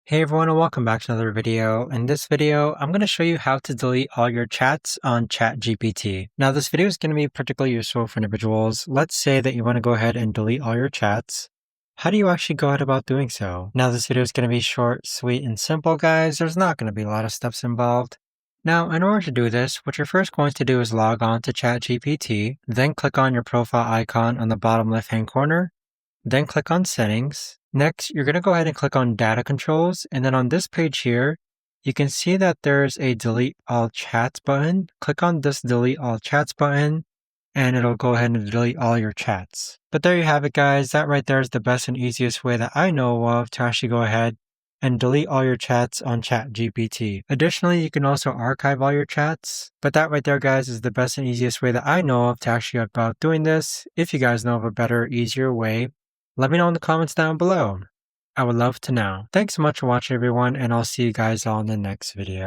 Hey everyone and welcome back to another video. In this video, I'm going to show you how to delete all your chats on ChatGPT. Now this video is going to be particularly useful for individuals. Let's say that you want to go ahead and delete all your chats. How do you actually go ahead about doing so? Now this video is going to be short, sweet, and simple, guys. There's not going to be a lot of steps involved. Now, in order to do this, what you're first going to do is log on to ChatGPT, then click on your profile icon on the bottom left-hand corner, then click on Settings. Next, you're going to go ahead and click on Data Controls, and then on this page here, you can see that there's a Delete All Chats button. Click on this Delete All Chats button, and it'll go ahead and delete all your chats. But there you have it, guys. That right there is the best and easiest way that I know of to actually go ahead and delete all your chats on ChatGPT. Additionally, you can also archive all your chats, but that right there, guys, is the best and easiest way that I know of to actually go about doing this. If you guys know of a better, easier way, let me know in the comments down below. I would love to know. Thanks so much for watching, everyone, and I'll see you guys all in the next video.